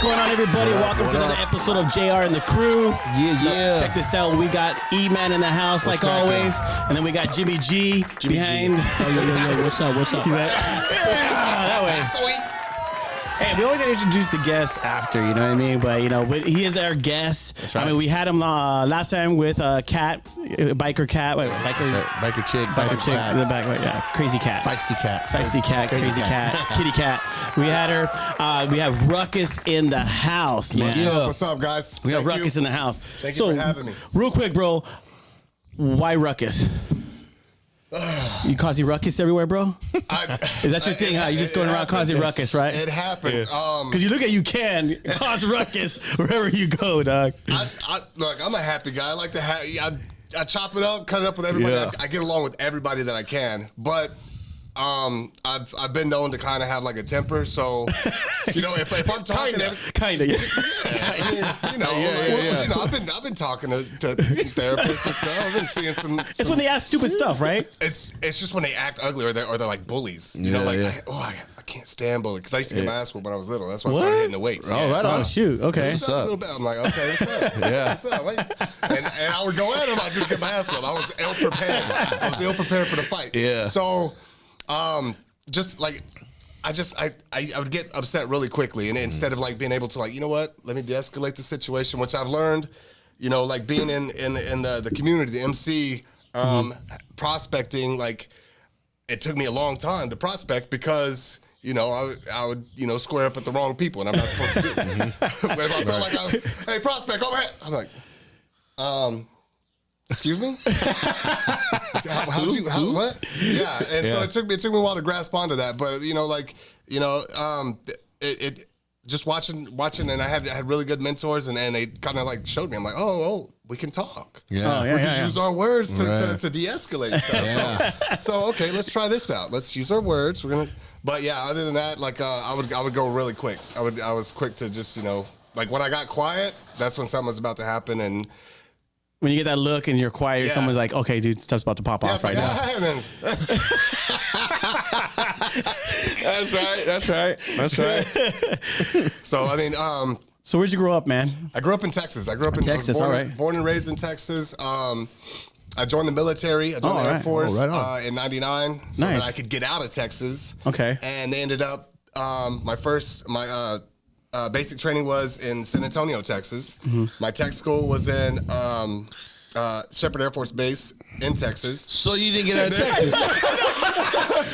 What's going on, everybody? Welcome to another episode of JR and the Crew. Yeah. Check this out. We got E-Man in the house, like always. And then we got Jimmy G behind. Yo, what's up? What's up? That way. Sweet. Hey, we always got to introduce the guests after, you know what I mean? But, you know, he is our guest. That's right. I mean, we had him last time with Cat, Biker Cat. Wait, Biker chick. Biker chick in the back. Wait, yeah. Crazy Cat. Feisty cat. Feisty cat, crazy cat, kitty cat. We had her. We have Ruckus in the house, man. Yeah. What's up, guys? We have Ruckus in the house. Thank you for having me. Real quick, bro. Why Ruckus? You causing ruckus everywhere, bro? Is that your thing, huh? You just going around causing ruckus, right? It happens. Because you look at you can cause ruckus wherever you go, dog. Look, I'm a happy guy. I like to have. I chop it up, cut it up with everybody. Yeah. I get along with everybody that I can, but I've been known to kind of have like a temper. So, you know, if I'm talking, Kinda, yeah. You know, I've been talking to therapists and stuff. I've been seeing some. It's when they ask stupid stuff, right? It's just when they act ugly or they're like bullies. You know, like I can't stand bullies because I used to get my ass whooped when I was little. That's why I started hitting the weights. Oh, right on. Oh, shoot. Okay. What's up? A little bit. I'm like, okay, what's up? Yeah. What's up? And I would go at him. I'd just get my ass whooped. I was ill prepared. I was ill prepared for the fight. Yeah. So, just like, I would get upset really quickly, and instead of like being able to like, you know what, let me de-escalate the situation, which I've learned, you know, like being in the community, the MC, prospecting, like it took me a long time to prospect because, you know, I would, you know, square up with the wrong people, and I'm not supposed to do it. But if I felt like, hey, prospect, over here, I'm like, excuse me? What? Yeah, and so it took me a while to grasp onto that, but you know, like, you know, it just watching, and I had really good mentors, and they kind of like showed me. I'm like, oh, we can talk. Yeah. Oh, yeah, We can use our words to de-escalate stuff. Yeah. So okay, let's try this out. Let's use our words. We're gonna. But yeah, other than that, like I would go really quick. I was quick to just, you know, like when I got quiet, that's when something was about to happen, and. When you get that look and you're quiet, Yeah. someone's like, okay, dude, stuff's about to pop off right now. That's right. So, I mean, So where'd you grow up, man? I grew up in Texas. I Texas, was all right. born and raised in Texas. I joined the military. I joined the Air Force in '99 so that I could get out of Texas. Okay. And they ended up, my basic training was in San Antonio, Texas. My tech school was in Shepherd Air Force Base in Texas. So you didn't get out of Texas.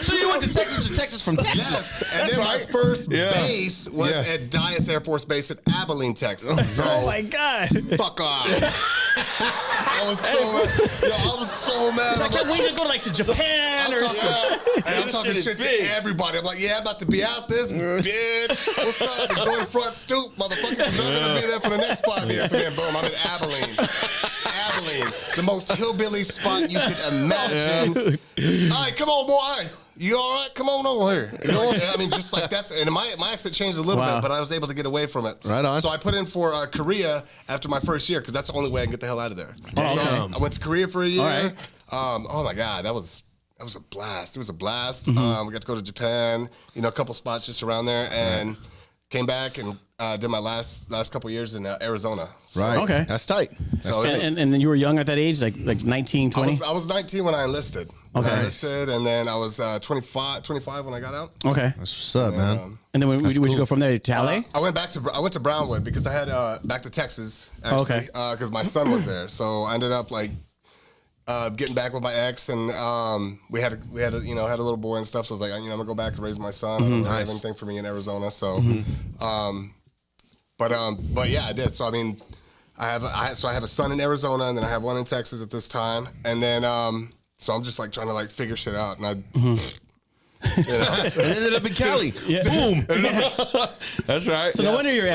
So you went to Texas or Texas from Texas. Yes, and then my first base was at Dyess Air Force Base at Abilene, Texas. So, Oh my God. fuck off. I was so mad. I can't wait to go like to Japan or I'm talking shit to everybody. I'm like, yeah, I'm about to be out this bitch. What's up? Enjoy the front stoop, motherfucker. I'm gonna be there for the next 5 years. And then boom, I'm in Abilene, the most hillbilly spot you could imagine. All right, come on, boy. You all right? Come on over here. You know? I mean, just like that's, and my accent changed a little bit, but I was able to get away from it. Right on. So I put in for Korea after my first year because that's the only way I can get the hell out of there. So I went to Korea for a year. All right. Oh my God, that was a blast. It was a blast. We got to go to Japan, you know, a couple spots just around there, and came back and did my last couple years in Arizona. So, Right. Okay. That's tight. So And then you were young at that age, like 19, 20? I was 19 when I enlisted. Okay. I enlisted, and then I was 25 when I got out. Okay. That's what's up, man. And then would you go from there to LA? I went to Brownwood because I had back to Texas actually because my son was there. So I ended up like getting back with my ex, and we had a little boy and stuff. So I was like, you know, I'm gonna go back and raise my son. I don't really have anything for me in Arizona. So, but yeah, I did. So I mean, I have a son in Arizona, and then I have one in Texas at this time, and then so I'm just like trying to like figure shit out, and I. You know? It ended up in Cali. Boom. That's right. So no wonder your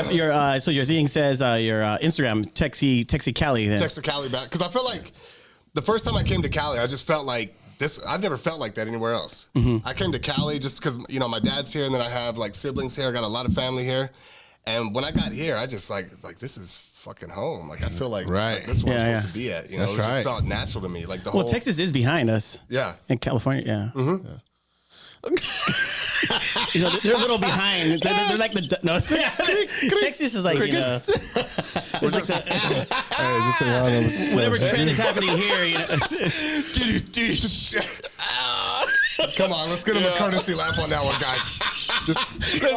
thing says your Instagram Texi Cali then. Texas Cali back because I feel like the first time I came to Cali, I just felt like this. I've never felt like that anywhere else. I came to Cali just because, you know, my dad's here, and then I have like siblings here. I got a lot of family here, and when I got here, I just like this is fucking home. Like I feel like, like this is where I'm supposed to be at. You know, That's it just right. felt natural to me. Like the whole. Well, Texas is behind us. Yeah. In California, yeah. You know, they're a little behind. They're like the no. Texas is like you know, We're just, whatever trend is happening here. You know, come on, let's get him a courtesy laugh on that one, guys. Let's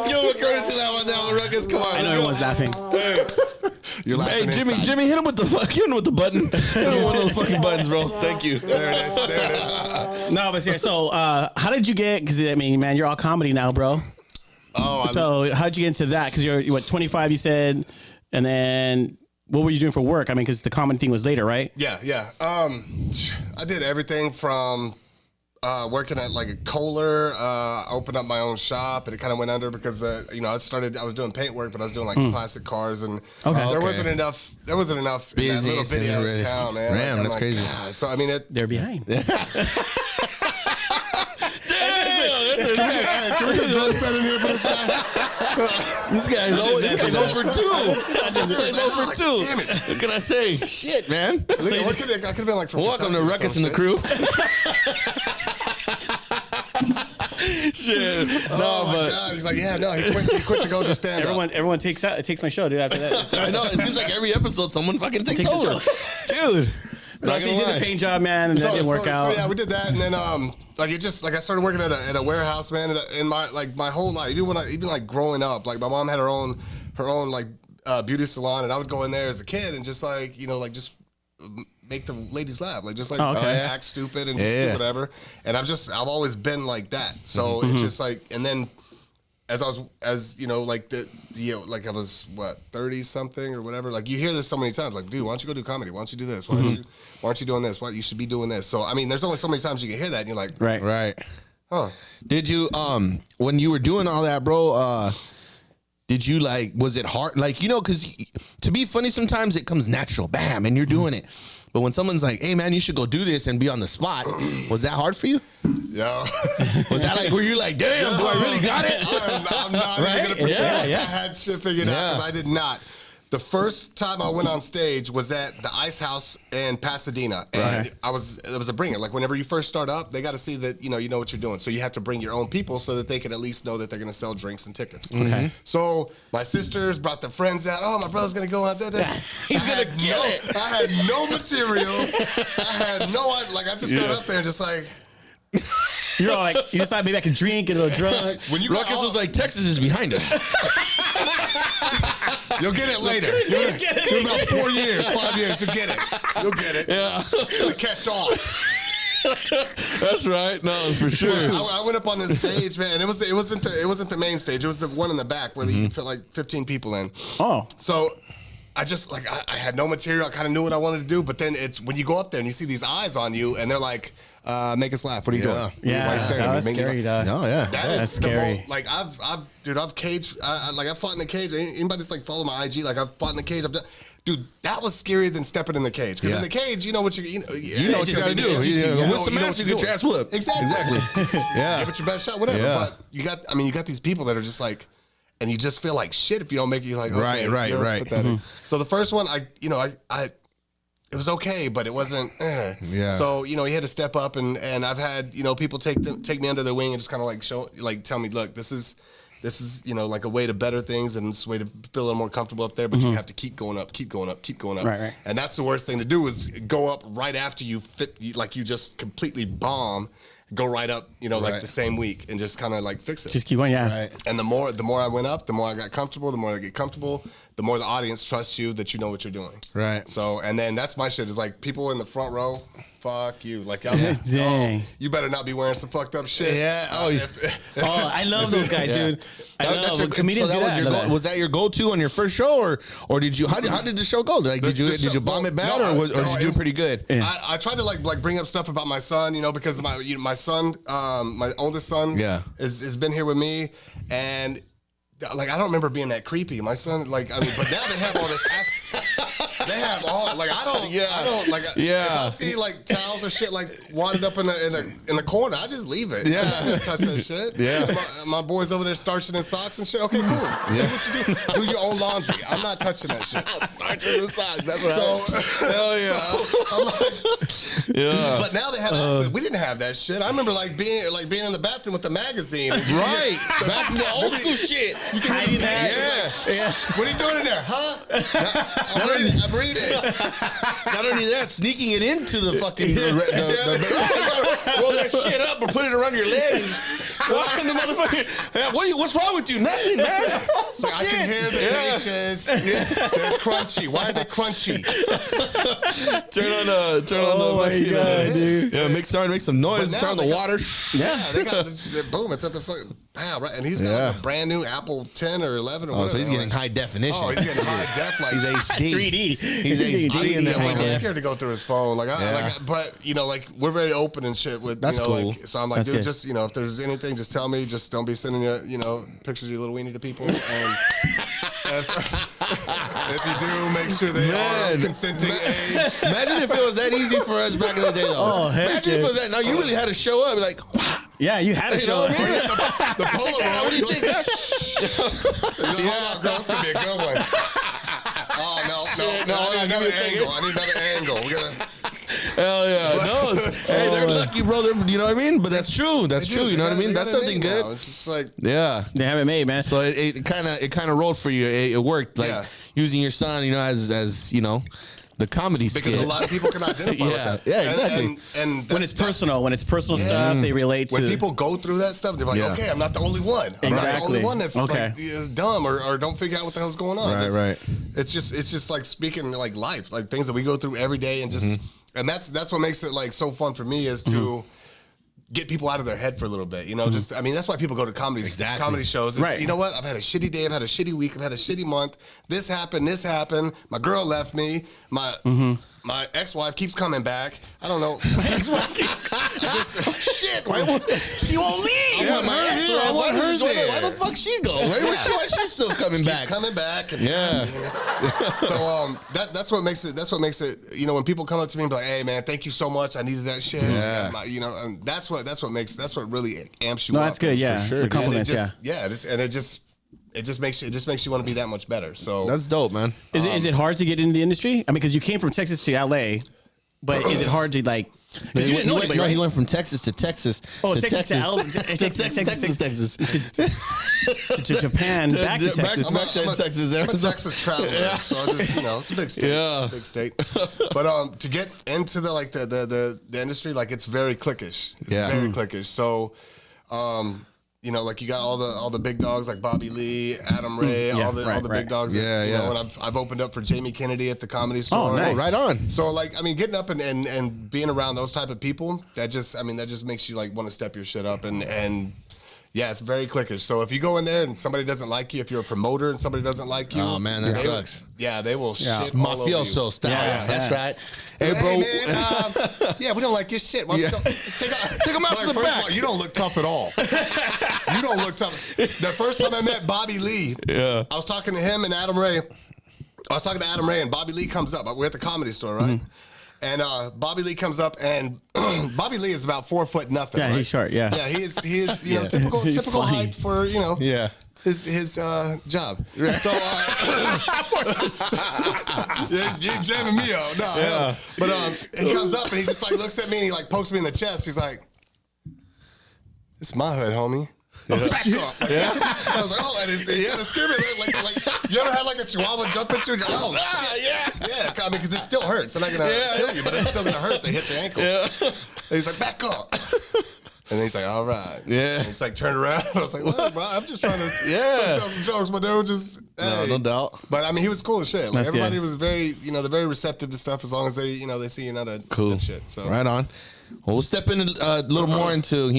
give him a courtesy laugh on that one, Ruckus. Come on. I know everyone's laughing. You're laughing. Hey, inside. Jimmy, hit him with the button. Hit him with one of those fucking buttons, bro. Thank you. There it is. No, but seriously. So, how did you get? Because I mean, man, you're all comedy now, bro. Oh, So, how did you get into that? Because you're what 25, you said, and then what were you doing for work? I mean, because the comedy thing was later, right? yeah. I did everything from working at like a Kohler, opened up my own shop, and it kind of went under because you know I was doing paint work, but I was doing like classic cars, and there wasn't enough in that little bitty ass town, man. Damn, I'm that's crazy. God. So I mean, They're behind. can we get drum set in here for this guy? This guy's 0 for 2. This guy's 0 for 2. Damn it. What can I say? Shit, man. I could have been like from Welcome to Kentucky or Ruckus some and the shit. crew. Shit. Oh my God. He's like, yeah, no, he quit to go to stand up. Everyone takes my show, dude. After that, I know. It seems like every episode someone fucking takes Takes the over. show. Dude. Not So you gonna did lie. the paint job, man, and that didn't work out. So yeah, we did that, and then I started working at a warehouse, man. In my whole life, even like growing up, like my mom had her own like beauty salon, and I would go in there as a kid and just like just make the ladies laugh, like just like act stupid and just do whatever. And I've always been like that. So it's just like, and then as I was what 30 something or whatever, like you hear this so many times, like, dude, why don't you go do comedy? Why don't you do this? Why aren't you doing this? Why you should be doing this? So I mean, there's only so many times you can hear that, and you're like, Right. huh? Did you when you were doing all that, bro? Did you like? Was it hard? Like because to be funny sometimes it comes natural, bam, and you're doing it. But when someone's like, "Hey, man, you should go do this and be on the spot," was that hard for you? Yeah. Was that like, were you like, "Damn, do I really got it?" I'm not even gonna pretend I had shit figured out because I did not. The first time I went on stage was at the Ice House in Pasadena, and it was a bringer. Like whenever you first start up, they got to see that you know what you're doing. So you have to bring your own people so that they can at least know that they're going to sell drinks and tickets. Okay. So my sisters brought their friends out. Oh, my brother's going to go out there. He's gonna kill it. I had no material. I just got up there and just like. You're all like, you just thought maybe I could drink, get a little drunk. When you Ruckus was like, "Texas is behind us." You'll get it later. Give it about 4 years, 5 years. You'll get it. You'll get it. Yeah. It's gonna catch on. That's right. No, for sure. I went up on this stage, man, and it wasn't the main stage. It was the one in the back where you fit like 15 people in. Oh. So I just like I had no material. I kind of knew what I wanted to do, but then it's when you go up there and you see these eyes on you, and they're like, "Make us laugh. What are you doing? Yeah. Why are you staring at me? That's Make me scary, laugh." dog. Oh yeah. That's scary. Like I've caged. I've fought in the cage. Anybody just like follow my IG? Like I've fought in the cage. Dude, that was scarier than stepping in the cage. Because in the cage, you know what you know what you gotta do. With some ass, you get your ass whooped. Exactly. Yeah. Give it your best shot, whatever. Yeah. But you got these people that are just like, and you just feel like shit if you don't make it. You're like, okay, Right. you're pathetic. So the first one, it was okay, but it wasn't. Yeah. So he had to step up, and I've had people take me under their wing and just kind of like tell me, look, this is like a way to better things, and it's a way to feel a little more comfortable up there. But you have to keep going up. Right. And that's the worst thing to do is go up right after you you just completely bomb. Go right up, like the same week, and just kind of like fix it. Just keep on, yeah. Right. And the more I went up, the more I got comfortable. The more I get comfortable, the more the audience trusts you that you know what you're doing. Right. So, and then that's my shit is like people in the front row. Fuck you. Like, Dang. you better not be wearing some fucked up shit. Yeah. Oh, I love those guys, dude. I love when comedians so do that was your that. goal. Was that your go-to on your first show, or did you? How did the show go? Like, did you bomb it bad, or did you do pretty good? Yeah. I tried to like bring up stuff about my son, because my son, my oldest son, has been here with me, and like I don't remember being that creepy. My son, but now they have all this. They have all like I don't like if I see like towels or shit like wadded up in the corner, I just leave it. Yeah. I'm not gonna touch that shit. Yeah. My boys over there starching in socks and shit. Okay, cool. Yeah. Do what you do. Do your own laundry. I'm not touching that shit. Starching in socks. That's what Hell yeah. So, I'm like, yeah. but now they have access. We didn't have that shit. I remember like being in the bathroom with the magazine. Right. Back in the old school shit. You can hide that. Like, what are you doing in there, huh? I'm reading. Not only that, sneaking it into the fucking roll that shit up or put it around your legs. Walking the motherfucker. Hey, what's wrong with you? Nothing, man. So I can hear the pages. They're crunchy. Why are they crunchy? Turn on the fucking, God, dude. Yeah, make some noise. But Turn on now the they water. Yeah, they got this, boom. It's at the fucking pow, right? And he's got like a brand new Apple 10 or 11 or whatever. So he's getting high definition. Oh, he's getting high def. Like He's HD. 3D. He's HD in that I'm one. scared to go through his phone. But like we're very open and shit with. That's cool. Like, so I'm like, That's dude, good. just if there's anything, just tell me. Just don't be sending your pictures of your little weenie to people. And if you do, make sure they are of consenting age. Imagine if it was that easy for us back in the day, though. Oh, heck Imagine if it yeah. was that. Now, you really had to show up. Like, wow. Yeah, you had to You show know what it. I mean? The Polaroid. What do you think? Hold on, girl, this could be a good one. Oh no! I need another angle. We gotta. Hell yeah. No, hey, they're lucky, bro. You know what I mean? But that's true. That's true. You know what I mean? That's something good. It's just like Yeah. They have it made, man. So it kind of rolled for you. It worked. Like using your son, as the comedy because skit. a lot of people can identify with that. Yeah, exactly. And When it's personal stuff, they relate to. when people go through that stuff, they're like, okay, I'm not the only one. I'm not the Exactly. only one that's Okay. like is dumb or don't figure out what the hell's going on. Right. It's just like speaking like life, like things that we go through every day, and just and that's what makes it like so fun for me is to get people out of their head for a little bit. Just that's why people go to comedy shows. It's, Right. You know what? I've had a shitty day. I've had a shitty week. I've had a shitty month. This happened. My girl left me. My ex-wife keeps coming back. I don't know. My ex-wife shit. She won't leave. I want her there. Why the fuck she go? Why she's still coming back? Coming back. And Yeah. So that's what makes it. That's what makes it. When people come up to me and be like, "Hey man, thank you so much. I needed that shit." Yeah. And that's what really amps you No, up. that's good. Yeah, sure, the dude. compliments. And Yeah. it just makes you want to be that much better. So That's dope, man. Is it hard to get into the industry? I mean, because you came from Texas to LA, but is it hard to like? 'Cause you didn't know anybody, right? He went from Texas to Texas. Oh, to Texas to L- Texas. to Japan, back to Texas. Back to Texas. I'm a Texas traveler, so I just, it's a big state. Yeah. It's a big state. But to get into the industry, like it's very cliquish. It's Yeah. very cliquish. So, like you got all the big dogs like Bobby Lee, Adam Ray, all the right. big dogs. Yeah, that, yeah. And I've opened up for Jamie Kennedy at the Comedy Store. nice. Oh, right on. So getting up and being around those type of people, that just makes you like want to step your shit up and yeah, it's very cliquish. So if you go in there and somebody doesn't like you, if you're a promoter and somebody doesn't like you, Oh, man, that sucks. Yeah, they will shit all over you. Mafioso style. Yeah, That's yeah. right. Hey, bro. Man, yeah, we don't like your shit. Why don't you go, let's take them out to the first back. Of all, you don't look tough at all. You don't look tough. The first time I met Bobby Lee, I was talking to him and Adam Ray. I was talking to Adam Ray, and Bobby Lee comes up. We're at the Comedy Store, right? And Bobby Lee comes up, and BobbyLee is about 4 foot nothing. Yeah, right? he's short. Yeah, Yeah, he is Yeah. typical He's funny. height for Yeah. his job. So you're jamming me out. No, Yeah. but he comes up and he just like looks at me and he like pokes me in the chest. He's like, "It's my hood, homie." Back up. I was like, oh, and it kind of scared me. Like, you ever had like a chihuahua jump at you? And you're like, oh, shit. Yeah. I mean, because it still hurts. I'm not going to kill you, but it's still going to hurt. They hit your ankle. Yeah. And he's like, back up. And then he's like, all right. Yeah. And he's like, turned around. I was like, look, bro, I'm just trying to tell some jokes, but they were just, hey. No doubt. But I mean, he was cool as shit. Like That's everybody good. was very, they're very receptive to stuff as long as they, they see you're not a Cool. shit. So Right on. Well, we'll step in a little more into,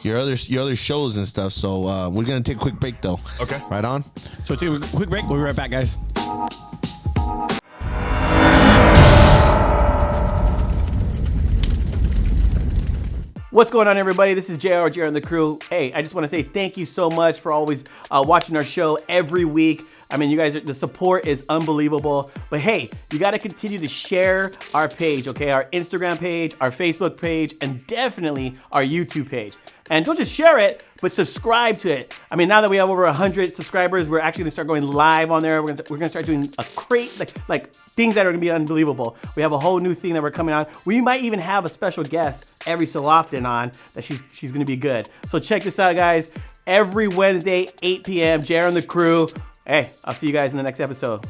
your other shows and stuff. So we're gonna take a quick break though. Okay. Right on. So take a quick break. We'll be right back, guys. What's going on, everybody? This is JR and the crew. Hey, I just want to say thank you so much for always watching our show every week. I mean, you guys, the support is unbelievable. But hey, you got to continue to share our page, okay? Our Instagram page, our Facebook page, and definitely our YouTube page. And don't just share it, but subscribe to it. I mean, now that we have over 100 subscribers, we're actually gonna start going live on there. We're gonna start doing a like things that are gonna be unbelievable. We have a whole new thing that we're coming on. We might even have a special guest every so often on that she's gonna be good. So check this out, guys. Every Wednesday, 8 p.m., JR and the crew. Hey, I'll see you guys in the next episode.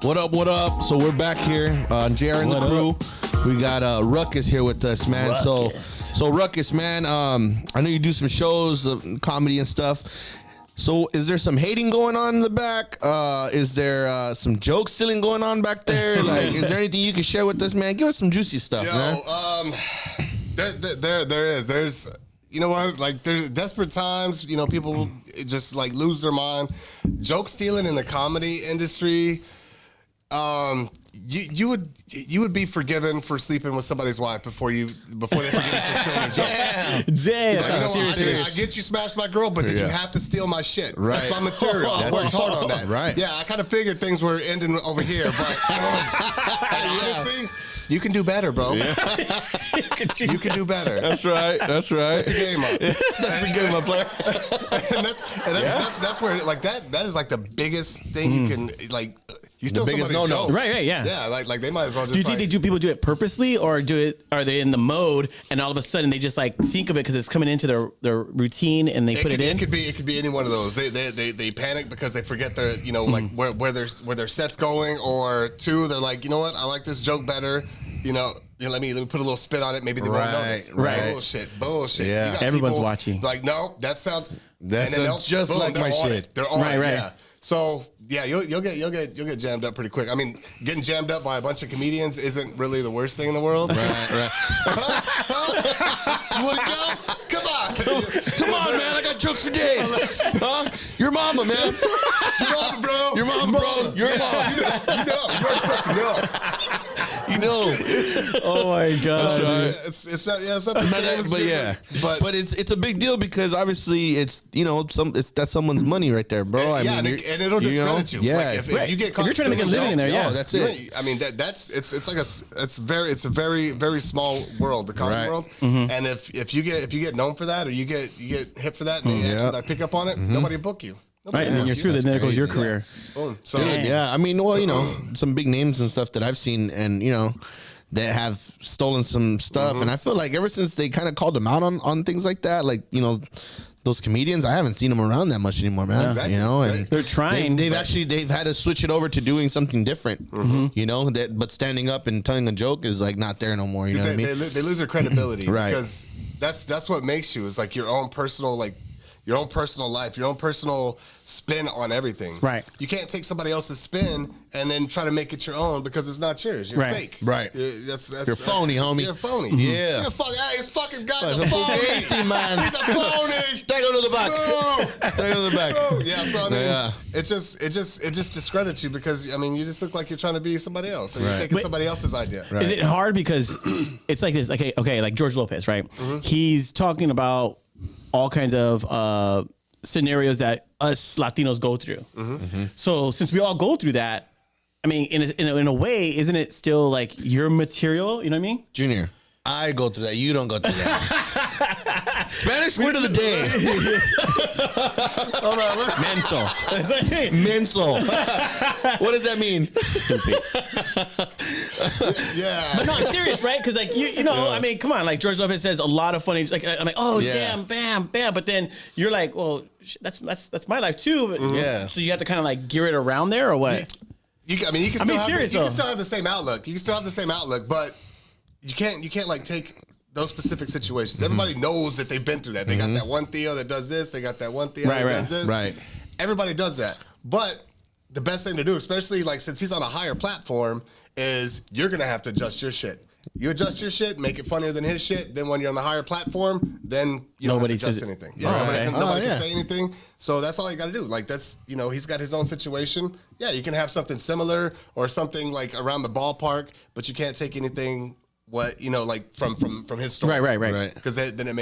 What up, what up? So we're back here on JR and the crew. We got Ruckus here with us, man. So Ruckus, man, I know you do some shows, comedy and stuff. So is there some hating going on in the back? Is there some joke stealing going on back there? Like, is there anything you can share with us, man? Give us some juicy stuff, man. There is. There's, you know what? Like, there's desperate times. You know, people just like lose their mind. Joke stealing in the comedy industry. You would be forgiven for sleeping with somebody's wife before they forgive you for stealing a joke. Damn. I get you smashed my girl, but did you have to steal my shit? Right. That's my material. I worked hard on that. Right. Yeah, I kind of figured things were ending over here, but honestly, you can do better, bro. Yeah. You can do better. That's right. That's right. Step your game up. Step your game up, player. and that's where like that is like the biggest thing you can like. You still somebody's joke. Right, yeah. Yeah, like they might as well just. Do you think people do it purposely, or are they in the mode and all of a sudden they just like think of it because it's coming into their routine and they put it in? It could be any one of those. They panic because they forget their like where their set's going, or two, they're like, you know what, I like this joke better. Let me put a little spin on it. Maybe they won't notice. Right. Bullshit. Yeah. You got Everyone's watching. Like, no, that sounds. Just like my shit. They're on it. Right. Yeah. So yeah, you'll get jammed up pretty quick. I mean, getting jammed up by a bunch of comedians isn't really the worst thing in the world. Right. You want to go? Come on, man. I got jokes for days. Huh? Your mama, man. Your mama, bro. Your mama, bro. Your mom. You know. Oh my god. It's not the same. But it's a big deal because obviously it's that's someone's money right there, bro. And it'll discredit you. Yeah. Like if you get caught, if you're trying to make a living in there, yeah, that's it. I mean it's a very very small world, the comedy world. And if you get known for that, or you get hit for that, and they actually pick up on it, nobody will book you. Right, and you're screwed. Then there goes your career. Boom. So Yeah, I mean, well, some big names and stuff that I've seen, and that have stolen some stuff, and I feel like ever since they kind of called them out on things like that, like those comedians, I haven't seen them around that much anymore, man. Exactly. And They're trying. They've had to switch it over to doing something different. But standing up and telling a joke is like not there no more. You know what I mean? They lose their credibility, Right. Because that's what makes you is like your own personal life, your own personal spin on everything. Right. You can't take somebody else's spin and then try to make it your own because it's not yours. You're fake. Right. You're phony, homie. You're phony. Yeah. You're fucking. Hey, this fucking guy's a phony. Easy, man. He's a phony. Take him to the back. Take him to the back. Yeah. So I mean, it just discredits you because I mean you just look like you're trying to be somebody else, or you're taking somebody else's idea. Right. Is it hard because it's like this? Okay, like George Lopez, right? He's talking about all kinds of scenarios that us Latinos go through. So since we all go through that, I mean, in a way, isn't it still like your material? You know what I mean? Junior, I go through that. You don't go through that. Spanish word of the day. Hold on. Mental. Mental. What does that mean? Yeah. But no, I'm serious, right? Because like I mean, come on, like George Lopez says a lot of funny. Like I'm like, oh damn, bam, bam. But then you're like, well, that's my life too. But, Yeah. So you have to kind of like gear it around there, or what? You can still have the same outlook. You can still have the same outlook, but you can't like take those specific situations. Everybody knows that they've been through that. They got that one Theo that does this. They got that one Theo that does this. Right. Everybody does that. But the best thing to do, especially like since he's on a higher platform, is you're gonna have to adjust your shit. You adjust your shit, make it funnier than his shit. Then when you're on the higher platform, then you don't have to adjust anything. Yeah, nobody can say anything. So that's all you got to do. Like that's he's got his own situation. Yeah, you can have something similar or something like around the ballpark, but you can't take anything what like from his story. Right. Because then it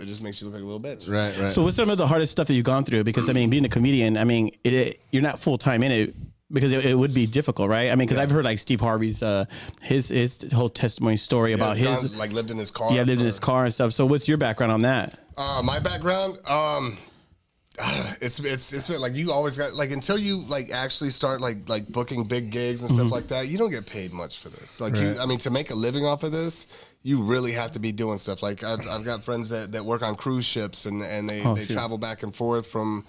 just makes you look like a little bitch. Right. So what's some of the hardest stuff that you've gone through? Because I mean, being a comedian, I mean, you're not full time in it. Because it would be difficult, right? I mean, because I've heard like Steve Harvey's his whole testimony story about his like lived in his car. Yeah, lived in his car and stuff. So what's your background on that? My background, it's been like you always got like until you like actually start like booking big gigs and stuff like that. You don't get paid much for this. Like to make a living off of this, you really have to be doing stuff. Like I've got friends that work on cruise ships and they travel back and forth from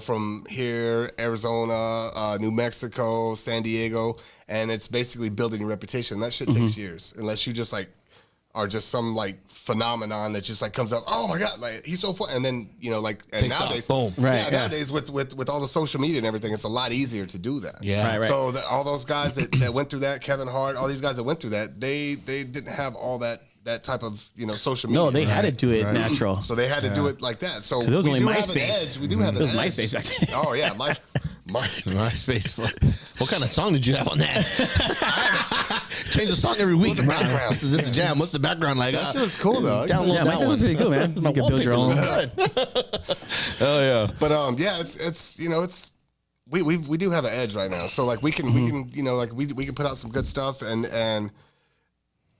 from here, Arizona, New Mexico, San Diego, and it's basically building your reputation. That shit takes years unless you just like are just some like phenomenon that just like comes up. Oh my god, like he's so fun, and then and nowadays, boom, nowadays with all the social media and everything, it's a lot easier to do that. Yeah, right. So all those guys that went through that, Kevin Hart, all these guys that went through that, they didn't have all that type of social media. No, they had to do it natural. So they had to do it like that. So it was we only do have an MySpace. edge. We do have an edge. MySpace back then. Oh yeah, MySpace. What kind of song did you have on that? Change the song every week. This is a jam. What's the background like? That shit was cool though. Download Yeah, that MySpace one. was pretty cool, man. You can build your own. Oh yeah. But it's we do have an edge right now. So like we can we can put out some good stuff and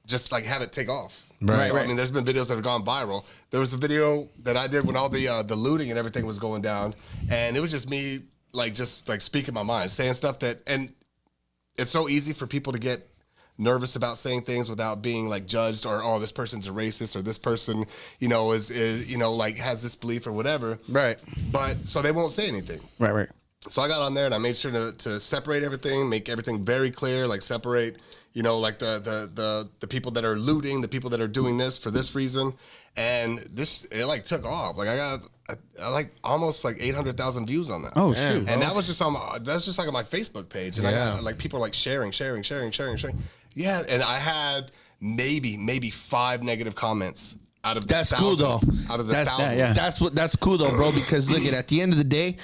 just like have it take off. Right. So, I mean, there's been videos that have gone viral. There was a video that I did when all the looting and everything was going down, and it was just me just speaking my mind, saying stuff and it's so easy for people to get nervous about saying things without being like judged or this person's a racist or this person is like has this belief or whatever. Right. But so they won't say anything. Right. So I got on there and I made sure to separate everything, make everything very clear, like separate, like the people that are looting, the people that are doing this for this reason. And it like took off. Like I got like almost like 800,000 views on that. Oh shoot! And that was just like on my Facebook page. And I got like people like sharing. Yeah, and I had maybe 5 negative comments out of the That's thousands. cool though. Out of the That's thousands. that's cool though, bro. Because look at the end of the day,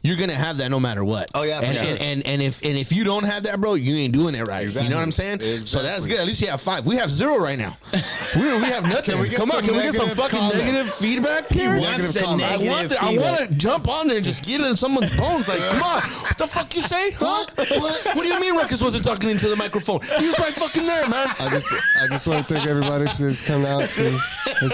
you're gonna have that no matter what. Oh, yeah, for and, sure. and if you don't have that, bro, you ain't doing it right. Exactly. You know what I'm saying? Exactly. So that's good. At least you have 5. We have 0 right now. we have nothing. Can we get Come on, some can we get some negative fucking comments? negative feedback here? Negative the comments. I want to jump on there and just get in someone's bones. Like, come on, what the fuck you say? Huh? What do you mean Ruckus wasn't talking into the microphone? He was right fucking there, man. I just want to thank everybody for this coming out to we're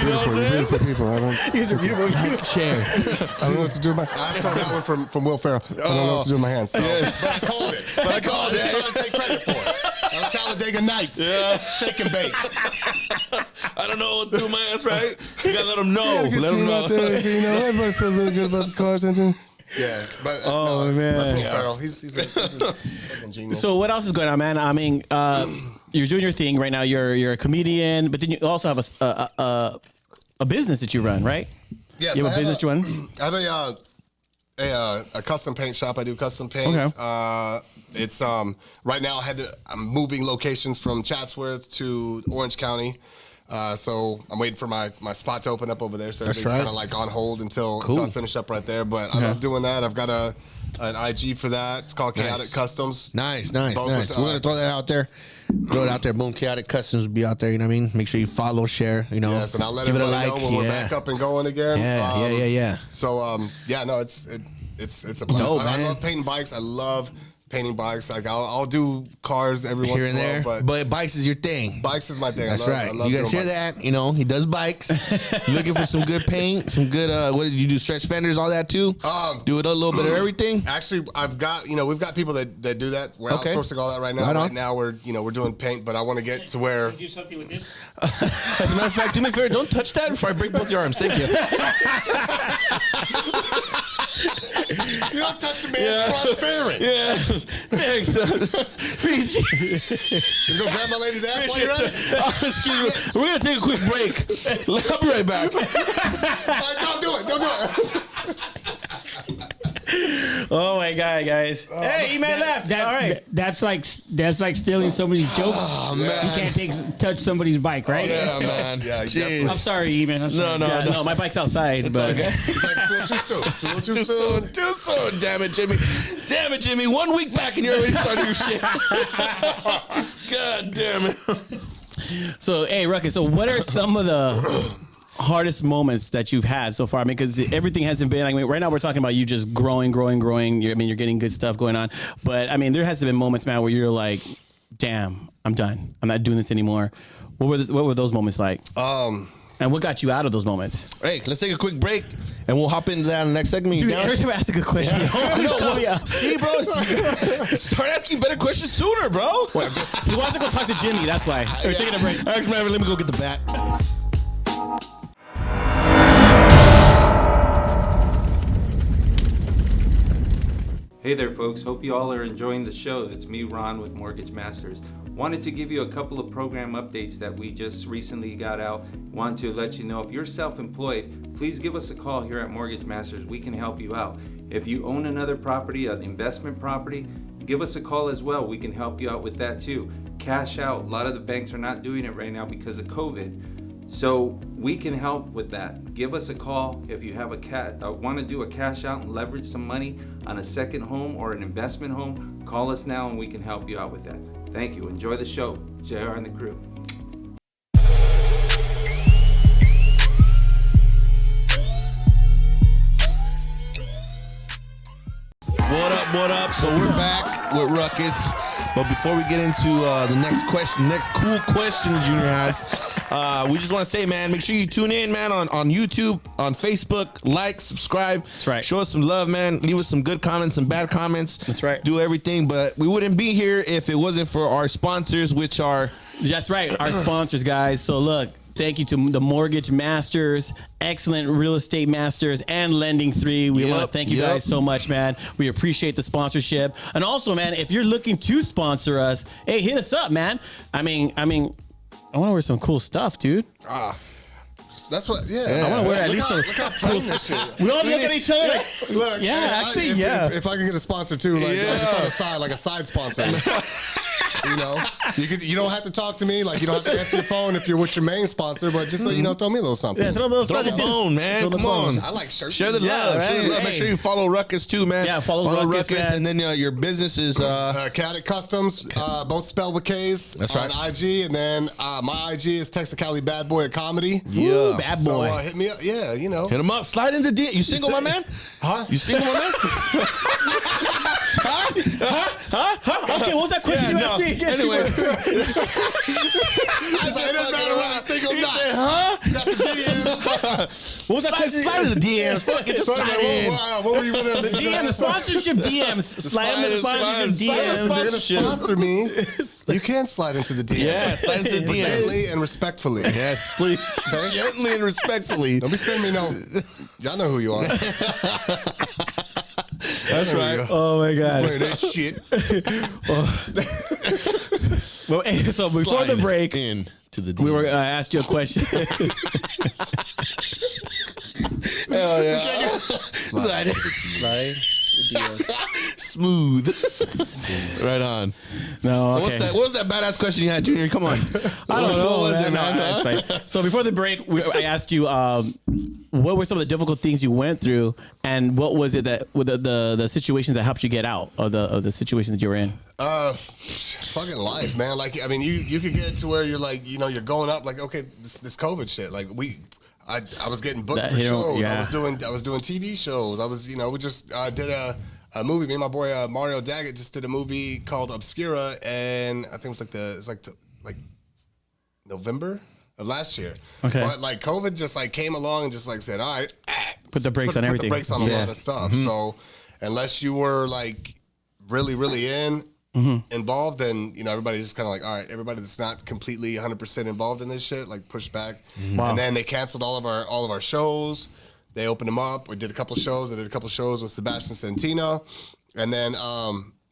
beautiful people. These are beautiful. Share. I don't know what to do with my. I saw that one from Will Ferrell. I don't know what to do with my hands. So. But I called it. I'm trying to take credit for it. That was Talladega Nights. Yeah. Shake and bake. I don't know what to do with my ass, right? You gotta let them know. Let them know. Out there, everybody feels really good about the cars and yeah, but that's Will Ferrell. He's a fucking genius. So what else is going on, man? I mean, you're doing your thing right now. You're a comedian, but then you also have a business that you run, right? Yes, You have a business you run? I have a custom paint shop. I do custom paint. Okay. It's right now I'm moving locations from Chatsworth to Orange County. So I'm waiting for my spot to open up over there. So everything's kind of like on hold until I finish up right there. But I love doing that. I've got an IG for that. It's called Chaotic Customs. Nice. Both We're gonna throw that out there. Throw it out there. Boom, Chaotic Customs will be out there. You know what I mean? Make sure you follow, share. Yes, and I'll let give it a everybody like. know when we're back up and going again. Yeah. So it's a blast. Dope, I man. love painting bikes. I love painting bikes. Like I'll do cars every once Here in and a there, while, but bikes is your thing. bikes is my thing. That's right. I love You guys doing hear bikes. that? He does bikes. Looking for some good paint, some good. What did you do? Stretch fenders, all that too. Do it a little bit of everything. Actually, we've got people that do that. We're Okay. outsourcing all that right now. Right on. Right now we're doing paint, but I want to get to where. Do something with this? As a matter of fact, do me a favor. Don't touch that before I break both your arms. Thank you. You don't touch a man's front fairing. Yeah. Thanks. You go grab my lady's ass while you're at it. Excuse me. We're gonna take a quick break. I'll be right back. Don't do it. Oh my God, guys! Hey, E-Man left. All right. That's like stealing somebody's jokes. Oh, man. You can't touch somebody's bike, right? Yeah, man. Yeah, Jeez. I'm sorry, E-Man. I'm sorry. No, my bike's outside. But okay. It's like it's a little too soon. Too soon. Damn it, Jimmy. 1 week back and you're already starting your shit. God damn it. So, hey, Ruckus, so what are some of the hardest moments that you've had so far? I mean, because everything hasn't been, right now we're talking about you just growing. You're getting good stuff going on. But, I mean, there has to be moments, man, where you're like, damn, I'm done. I'm not doing this anymore. What were those moments like? And what got you out of those moments? Hey, let's take a quick break, and we'll hop into that in the next segment. Dude, every time I ask a good question, see, bro, start asking better questions sooner, bro. He wants to go talk to Jimmy, that's why. We're taking a break. Actually, man, let me go get the bat. Hey there, folks. Hope you all are enjoying the show. It's me, Ron, with Mortgage Masters. Wanted to give you a couple of program updates that we just recently got out. Want to let you know if you're self-employed, please give us a call here at Mortgage Masters. We can help you out. If you own another property, an investment property, give us a call as well. We can help you out with that too. Cash out. A lot of the banks are not doing it right now because of COVID. So we can help with that. Give us a call if you have want to do a cash out and leverage some money on a second home or an investment home. Call us now and we can help you out with that. Thank you. Enjoy the show. JR and the crew. What up? So we're back with Ruckus. But before we get into the next cool question the Junior has, we just want to say, man, make sure you tune in, man, on YouTube, on Facebook, like, subscribe. That's right. Show us some love, man. Leave us some good comments, some bad comments. That's right. Do everything, but we wouldn't be here if it wasn't for our sponsors, which are... That's right, our sponsors, guys. So look, thank you to the Mortgage Masters, excellent real estate masters, and Lending 3. We want to thank you guys so much, man. We appreciate the sponsorship. And also, man, if you're looking to sponsor us, hey, hit us up, man. I mean, I want to wear some cool stuff, dude. That's what. Yeah, I want to wear at least some. Look how plain this shit. We all look at each other like, Look, If I can get a sponsor too, like just on the side, like a side sponsor. You know, you don't have to talk to me, like you don't have to answer your phone if you're with your main sponsor, but just throw me a little something. Yeah, throw a little Throw something the bone, man. Come on. I like shirts. Share the love. right, Share the love. Make hey. sure you follow Ruckus too, man. Yeah, follow Ruckus, man. and then your business is Caddick Customs, both spelled with K's. That's on right. IG, and then my IG is Texacali Bad Boy at Comedy. Ooh, bad boy. So hit me up. Yeah, you know. hit him up. Slide into D. You single, my man? Huh? You single, my man? Okay, what was that question you asked me again? Anyways, I was like, it doesn't matter whether I single or not. huh? Got the DMs. What was that question? Slide to the DMs. Fuck it, just slide in. What were you gonna The DM, the sponsorship DMs. Slide into the sponsorship If you're gonna DMs. sponsor me, you can slide into the DMs. Yeah, slide into the DMs. Gently and respectfully. Yes, please. Okay? Gently and respectfully. Don't be sending me no. Y'all know who you are. That's right. Oh my God. Play that shit. Well, hey, so before the Slide break, in to the DMs. we were asked you a question. Hell yeah. Slide. Smooth. Right on. No, So okay. what was that badass question you had, Junior? Come on. I don't know. What was man. it, man? No, it's fine. So before the break, I asked you, what were some of the difficult things you went through, and what was it that with the situations that helped you get out of the situations that you were in? Fucking life, man. Like, I mean, you could get to where you're like, you're going up. Like, okay, this COVID shit. Like, I was getting booked for shows. Yeah. I was doing TV shows. I was, we just did a movie. Me and my boy Mario Daggett just did a movie called Obscura, and I think it's like November of last year. Okay. But like COVID just like came along and just like said, all right, Put the brakes on everything. Put the brakes on a lot of stuff. So unless you were like really involved, then everybody just kind of like, all right, everybody that's not completely 100% involved in this shit, like pushed back. Wow. And then they canceled all of our shows. They opened them up. We did a couple shows. I did a couple shows with Sebastian Santino, and then